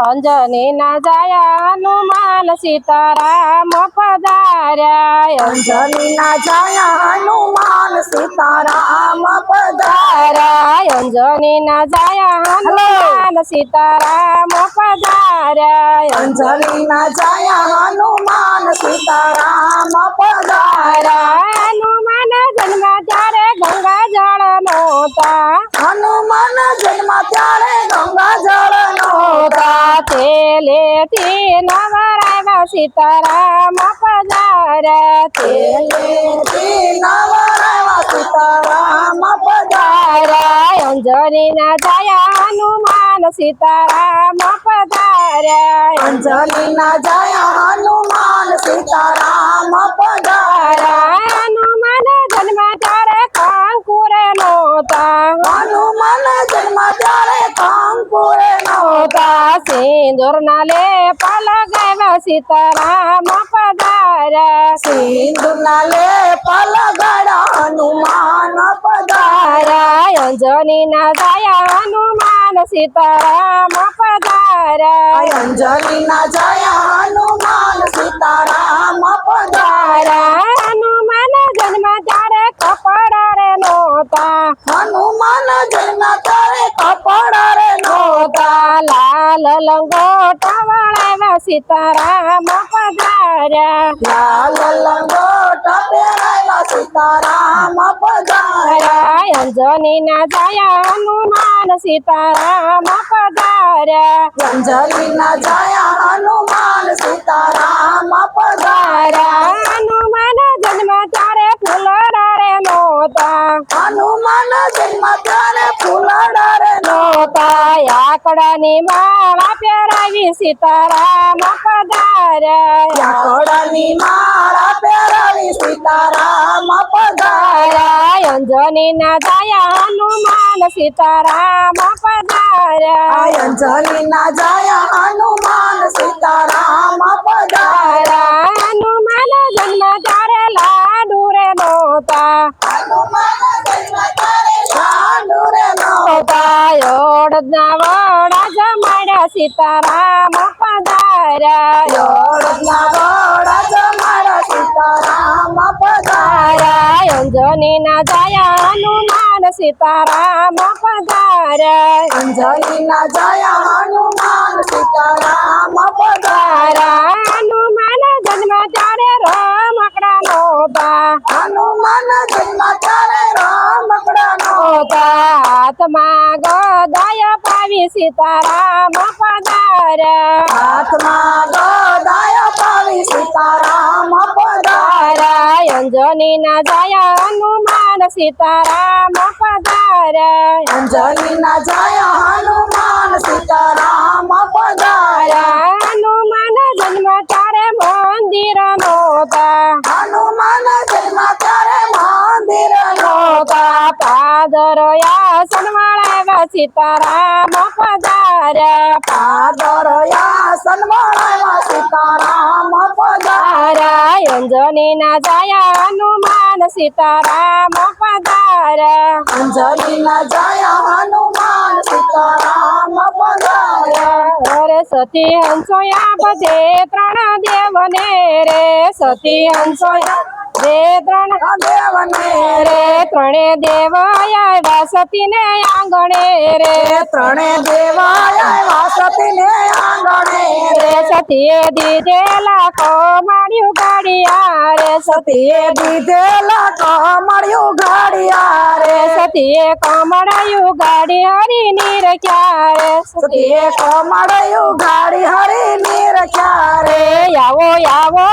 અંજની ના જાયા હનુમાન સીતારામ પધાર્યા અંજની ના જાયા હનુમાન સીતારામ પધાર્યા અંજની ના જાયા હનુમાન સીતારામ પધાર્યા અંજની ના જાયા હનુમાન સીતારામ પધાર્યા હનુમાન જન્મ ત્યારે ગંગા જળ નહોતા હનુમાન જન્મ ત્યારે ગંગા જળ નહોતા તેલેથી નવરાવ્યા સીતારામ પધાર્યા તેલેથી નવરાવ્યા સીતારામ પધાર્યા અંજની ના જાયા હનુમાન સીતારામ પધાર્યા અંજની ના જાયા હનુમાન સીતારામ પધાર્યા હનુમાન જન્મ ત્યારે કંકુરે નહોતા હનુમાન જન્મ ત્યારે કંકુરે નહોતા સિંદૂર ના લેપ લગાવ્યા સીતારામ પધાર્યા સિંદૂર ના લેપ લગાડ્યા હનુમાન પધાર્યા અંજની ના જાયા હનુમાન સીતારામ પધાર્યા અંજની ના જાયા હનુમાન સીતારામ પધાર્યા હનુમાન જન્મ ત્યારે કપડા રે નહોતા હનુમાન જન્મ ત્યારે કપડા રે નહોતા લાલ લંગોટા વળાવ્યા સીતારામ પધાર્યા લાલ લંગોટા પહેરાવ્યા સીતારામ પધાર્યા અંજની ના જાયા હનુમાન સીતારામ પધાર્યા અંજની ના જાયા હનુમાન સીતારામ પધાર્યા હનુમાન જન્મ ત્યારે ફૂલડા રે નહોતા હનુમાન જન્મ ત્યારે ફૂલડા રે નહોતા આકડાની માળા પહેરાવી સીતારામ પધાર્યા આકડાની માળા પહેરાવી સીતારામ પધાર્યા અંજની ના જાયા હનુમાન સીતારામ પધાર્યા અંજની ના જાયા હનુમાન સીતારામ પધાર્યા હનુમાન જન્મ ત્યારે લાડુ રે નહોતા હનુમાન જન્મ ત્યારે લાડુ રે નહોતા ઓડના વડા જમાડ્યા સીતારામ પધાર્યા ઓડના વડા જમાડ્યા સીતારામ પધાર્યા અંજની ના જાયા હનુમાન સીતારામ પધાર્યા અંજની ના જાયા હનુમાન સીતારામ પધાર્યા હનુમાન જન્મ ત્યારે રમકડા નહોતા હનુમાન જન્મ ત્યારે રમકડા નહોતા હાથમાં ગદાય પાવી સીતારામ પધાર્યા હાથમાં ગદાય પાવી સીતારામ પધાર્યા અંજની ના જાયા હનુમાન સીતારામ પધાર્યા અંજની ના જાયા હનુમાન સીતારામ પધાર્યા હનુમાન જન્મ ત્યારે મંદિર નહોતા હનુમાન જન્મ ત્યારે મંદિર નહોતા પાદરયાસન વળાવ્યા સીતારામ પધાર્યા પાદરયાસન વળાવ્યા સીતારામ પધાર્યા અંજની ના જાયા હનુમાન સીતારામ પધાર્યા અંજની ના જાયા હનુમાન સીતારામ પધાર્યા રે સતી હંસોયા બધે ત્રણ દેવને રે સતી હંસોયા રે ત્રણ દેવને રે ત્રણે દેવ આવ્યા સતી ને આંગણે રે ત્રણે દેવાયા સતીને આંગણે રે સતીએ દીધેલા કોમાડ્યું ગાડિયા રે સતીએ દીધેલા કમળ્યું ઘડિયા રે સતીએ કમળાયું ગાડી હરીની રખ્યા રે સતીએ કમળ્યું ગાડી હરીની રખ્યા રે આવો આવો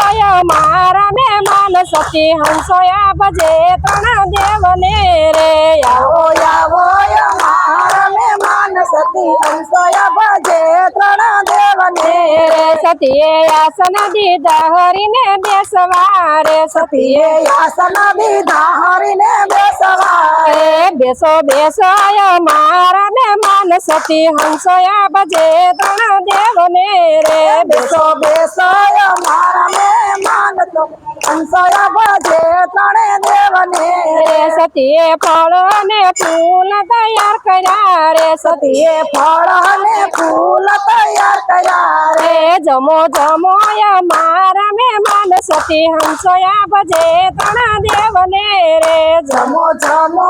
મારા મહેમાન સતી હંસોયા ભજે ત્રણ દેવને રે આવો આવો મારા મહેમાન સતી હંસોયા ભજે ત્રણ દેવને રે સતીએ આસન દીધા હરીને બેસવા રે સતીએ આસન દીધા હરીને બેસવા રે બેસો બેસો મારા મહેમાન સતી હંસોયા ભજે ત્રણ દેવને સતીએ ફળ ને ફૂલ તૈયાર કર્યા રે સતીએ ફળ અને ફૂલ તૈયાર કર્યા રે જમો જમો મારા મહેમાન સતી હંસોયા ભજે ત્રણ દેવને રે જમો જમો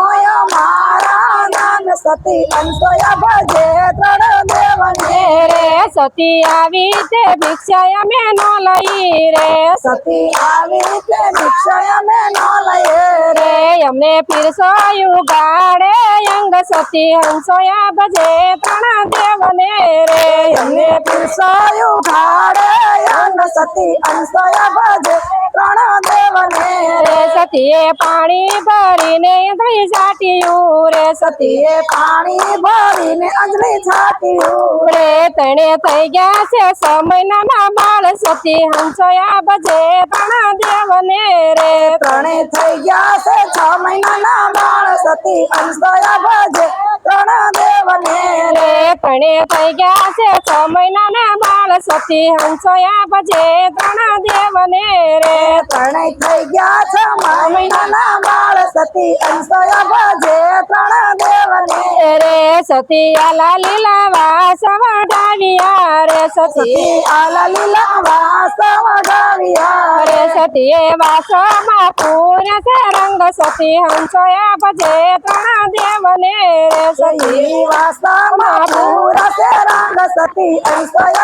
મારા નાન સતી અંસોયા ભજે ત્રણ દેવને રે સતી આવી તે ભિક્ષા અમે નો લઈ રે સતી આવી તે ભિક્ષા અમે ન લઈએ રે અમને પીરસોયું ગાડે અંગ સતી હંસોયા ભજે ત્રણ દેવને રે અમને પીરસાયું ઘાડે અંગ સતી અંસોયા ભજે ત્રણ દેવને રે સતીએ પાણી ભરીને અંજળી છાટ્યું રે સતીએ પાણી ભરીને અંજલિ છાટ્યું રે તણે થઈ ગયા છે સમયના બાળ સતી હંસોયા ભજે ત્રણ દેવને રે ત્રણે થઈ ગયા છે 6 મહિનાના બાળ સતી અંસોયા ભજે ત્રણ દેવને રે તણે થઈ ગયા છે 6 મહિનાના બાળ સતી હંસોયા ભજે ત્રણ દેવને રે ત્રણે થઈ ગયા 6 મહિનાના બાળ સતી અંસોયા ભજે ત્રણ દેવને રે સતી આલા લીલા વાસ વઢાવ્યા રે સતી સતી આલા લીલા વાસ વઢાવ્યા રે સતીએ વાસમાં પૂર્ણ છે રંગ સતી હંસોયા ભજે ત્રણ દેવને રે સતી સતી વાસમાં પૂરા છે રંગ સતી અંસોયા